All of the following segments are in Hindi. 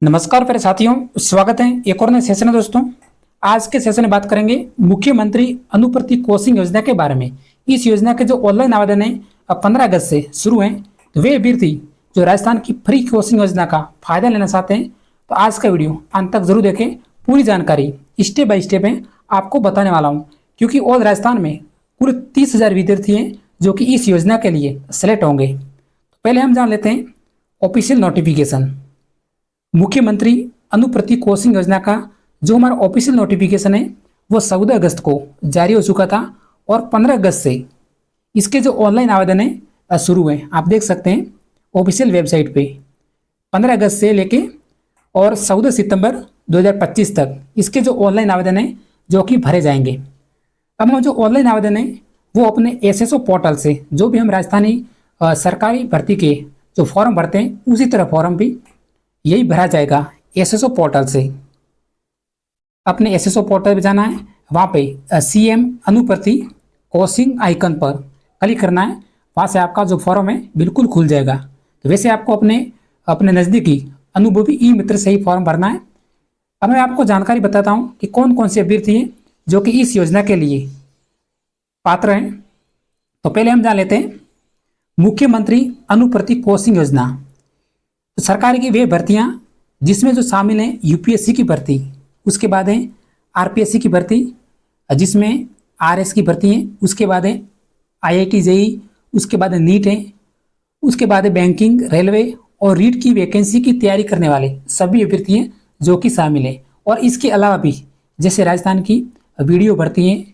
नमस्कार प्यारे साथियों, स्वागत है एक और नए सेशन में। दोस्तों, आज के सेशन में बात करेंगे मुख्यमंत्री अनुप्रति कोचिंग योजना के बारे में। इस योजना के जो ऑनलाइन आवेदन है 15 अगस्त से शुरू हैं। तो वे अभ्यर्थी जो राजस्थान की फ्री कोचिंग योजना का फायदा लेना चाहते हैं तो आज का वीडियो अंत तक जरूर देखें। पूरी जानकारी स्टेप बाय स्टेप है आपको बताने वाला हूँ, क्योंकि ऑल राजस्थान में कुल 30,000 विद्यार्थी हैं जो कि इस योजना के लिए सेलेक्ट होंगे। तो पहले हम जान लेते हैं ऑफिशियल नोटिफिकेशन। मुख्यमंत्री अनुप्रति कोचिंग योजना का जो हमारा ऑफिशियल नोटिफिकेशन है वो 14 अगस्त को जारी हो चुका था और 15 अगस्त से इसके जो ऑनलाइन आवेदन है शुरू है। आप देख सकते हैं ऑफिशियल वेबसाइट पे 15 अगस्त से लेके और 14 सितंबर 2025 तक इसके जो ऑनलाइन आवेदन है जो कि भरे जाएंगे। अब हम जो ऑनलाइन आवेदन है वो अपने एसएसओ पोर्टल से, जो भी हम राजस्थानी सरकारी भर्ती के जो फॉर्म भरते हैं उसी तरह फॉर्म भी यही भरा जाएगा एसएसओ पोर्टल से। अपने एसएसओ पोर्टल पे जाना है, वहाँ पे सीएम अनुप्रति कोचिंग आइकन पर क्लिक करना है। वहाँ से आपका जो फॉर्म है बिल्कुल खुल जाएगा। तो वैसे आपको अपने अपने नज़दीकी अनुभवी ई मित्र से ही फॉर्म भरना है। अब मैं आपको जानकारी बताता हूँ कि कौन कौन से अभ्यर्थी हैं जो कि इस योजना के लिए पात्र हैं। तो पहले हम जान लेते हैं मुख्यमंत्री अनुप्रति कोचिंग योजना। तो सरकार की वे भर्तियां जिसमें जो शामिल हैं यूपीएससी की भर्ती, उसके बाद है आरपीएससी की भर्ती जिसमें आरएस की भर्ती है, उसके बाद है आईआईटी जेई, उसके बाद है नीट है, उसके बाद है बैंकिंग, रेलवे और रीट की वैकेंसी की तैयारी करने वाले सभी अभ्यर्थी हैं जो कि शामिल है। और इसके अलावा भी जैसे राजस्थान की वीडियो भर्ती है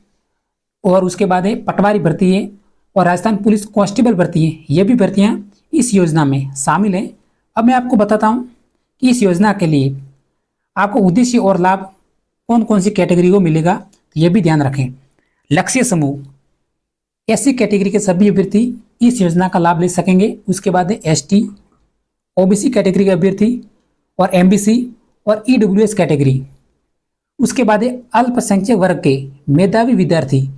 और उसके बाद है पटवारी भर्ती है और राजस्थान पुलिस कांस्टेबल भर्ती है, ये भी भर्तियाँ इस योजना में शामिल हैं। अब मैं आपको बताता हूं कि इस योजना के लिए आपको उद्देश्य और लाभ कौन कौन सी कैटेगरी को मिलेगा, तो ये भी ध्यान रखें। लक्ष्य समूह एससी कैटेगरी के सभी अभ्यर्थी इस योजना का लाभ ले सकेंगे। उसके बाद एसटी, ओबीसी कैटेगरी के अभ्यर्थी और एमबीसी और ईडब्ल्यूएस कैटेगरी। उसके बाद अल्पसंख्यक वर्ग के मेधावी विद्यार्थी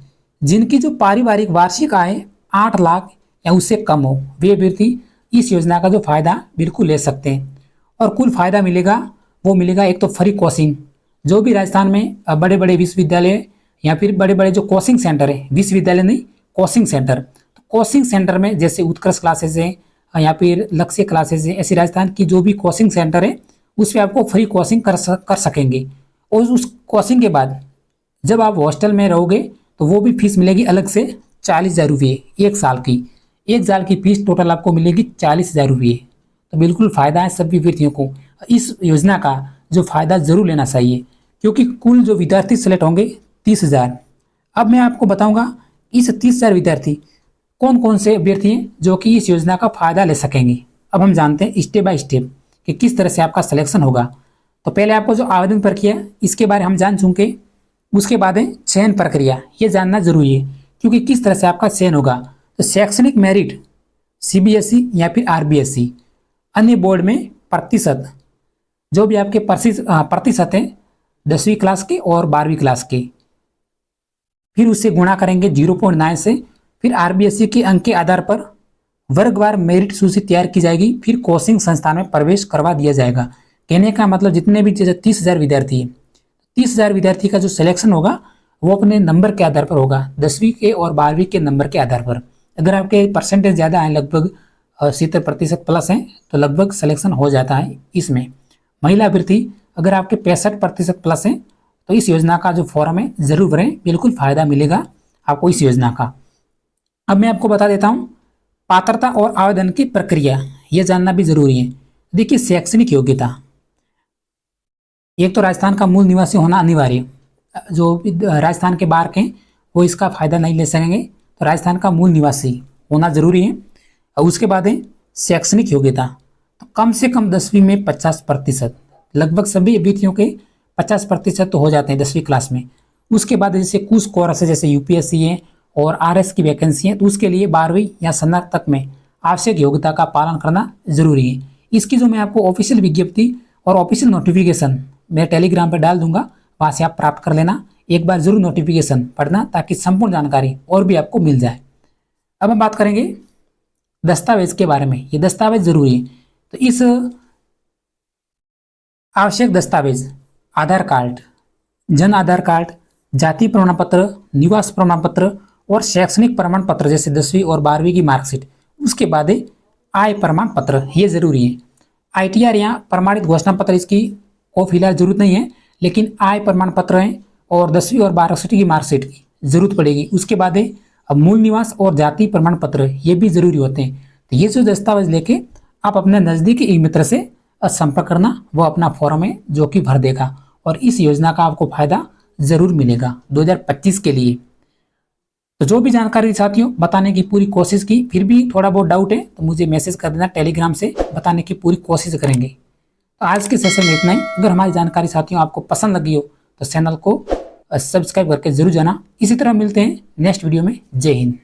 जिनकी जो पारिवारिक वार्षिक आय 8 लाख या उससे कम हो, वे अभ्यर्थी इस योजना का जो फायदा बिल्कुल ले सकते हैं। और कुल फायदा मिलेगा वो मिलेगा एक तो फ्री कोचिंग, जो भी राजस्थान में बड़े बड़े विश्वविद्यालय या फिर बड़े बड़े जो कोचिंग सेंटर है, विश्वविद्यालय नहीं कोचिंग सेंटर, तो कोचिंग सेंटर में जैसे उत्कर्ष क्लासेज है या फिर लक्ष्य क्लासेज है, ऐसी राजस्थान की जो भी कोचिंग सेंटर है उस पर आपको फ्री कोचिंग कर सकेंगे। और उस कोचिंग के बाद जब आप हॉस्टल में रहोगे तो वो भी फीस मिलेगी अलग से 40,000 रुपये एक साल की। एक साल की फीस टोटल आपको मिलेगी 40,000 रुपये। तो बिल्कुल फ़ायदा है सभी विद्यार्थियों को। इस योजना का जो फ़ायदा ज़रूर लेना चाहिए, क्योंकि कुल जो विद्यार्थी सेलेक्ट होंगे 30,000। अब मैं आपको बताऊंगा इस 30,000 विद्यार्थी कौन कौन से अभ्यर्थी हैं जो कि इस योजना का फ़ायदा ले सकेंगे। अब हम जानते हैं स्टेप बाय स्टेप कि किस तरह से आपका सिलेक्शन होगा। तो पहले आपको जो आवेदन प्रक्रिया है इसके बारे में हम जान चुके। उसके बाद है चयन प्रक्रिया, ये जानना जरूरी है क्योंकि किस तरह से आपका चयन होगा। तो शैक्षणिक मेरिट सीबीएसई या फिर आरबीएसई, अन्य बोर्ड में प्रतिशत, जो भी आपके प्रतिशत हैं 10वीं क्लास के और 12वीं क्लास के, फिर उससे गुणा करेंगे 0.9 से। फिर आरबीएसई के अंक के आधार पर वर्गवार मेरिट सूची तैयार की जाएगी। फिर कोचिंग संस्थान में प्रवेश करवा दिया जाएगा। कहने का मतलब जितने भी 30,000 विद्यार्थी हैं, 30,000 विद्यार्थी का जो सिलेक्शन होगा वो अपने नंबर के आधार पर होगा, 10वीं के और 12वीं के नंबर के आधार पर। अगर आपके परसेंटेज ज़्यादा है, लगभग 70% प्लस हैं, तो लगभग सिलेक्शन हो जाता है इसमें। महिला अभ्यर्थी अगर आपके 65% प्लस हैं तो इस योजना का जो फॉर्म है ज़रूर भरें, बिल्कुल फ़ायदा मिलेगा आपको इस योजना का। अब मैं आपको बता देता हूँ पात्रता और आवेदन की प्रक्रिया, ये जानना भी ज़रूरी है। देखिए, शैक्षणिक योग्यता, एक तो राजस्थान का मूल निवासी होना अनिवार्य। जो राजस्थान के बाहर के वो इसका फ़ायदा नहीं ले सकेंगे, तो राजस्थान का मूल निवासी होना जरूरी है। और उसके बाद है शैक्षणिक योग्यता, तो कम से कम 10वीं में 50%, लगभग सभी अभ्यर्थियों के 50% तो हो जाते हैं 10वीं क्लास में। उसके बाद जैसे कुछ कोर्स है जैसे यूपीएससी है और आरएस की वैकेंसी है, तो उसके लिए 12वीं या स्नातक में आवश्यक योग्यता का पालन करना जरूरी है। इसकी जो मैं आपको ऑफिशियल विज्ञप्ति और ऑफिशियल नोटिफिकेशन मैं टेलीग्राम पर डाल दूंगा, वहाँ से आप प्राप्त कर लेना। एक बार जरूर नोटिफिकेशन पढ़ना ताकि संपूर्ण जानकारी और भी आपको मिल जाए। अब हम बात करेंगे दस्तावेज के बारे में। ये दस्तावेज जरूरी है। तो इस आवश्यक दस्तावेज आधार कार्ड, जन आधार कार्ड, जाति प्रमाण पत्र, निवास प्रमाण पत्र और शैक्षणिक प्रमाण पत्र जैसे 10वीं और 12वीं की मार्कशीट। उसके बाद आय प्रमाण पत्र, ये जरूरी है। ITR या प्रमाणित घोषणा पत्र इसकी वो फिलहाल जरूरत नहीं है, लेकिन आय प्रमाण पत्र है और 10वीं और 12वीं की मार्कशीट की जरूरत पड़ेगी। उसके बाद मूल निवास और जाति प्रमाण पत्र, ये भी जरूरी होते हैं। तो ये जो दस्तावेज लेके आप अपने नजदीकी ई मित्र से संपर्क करना, वो अपना फॉर्म है जो कि भर देगा और इस योजना का आपको फायदा जरूर मिलेगा 2025 के लिए। तो जो भी जानकारी साथियों बताने की पूरी कोशिश की, फिर भी थोड़ा बहुत डाउट है तो मुझे मैसेज कर देना, टेलीग्राम से बताने की पूरी कोशिश करेंगे। तो आज के सेशन में इतना ही। अगर हमारी जानकारी साथियों आपको पसंद लगी हो तो चैनल को सब्सक्राइब करके जरूर जाना। इसी तरह मिलते हैं नेक्स्ट वीडियो में। जय हिंद।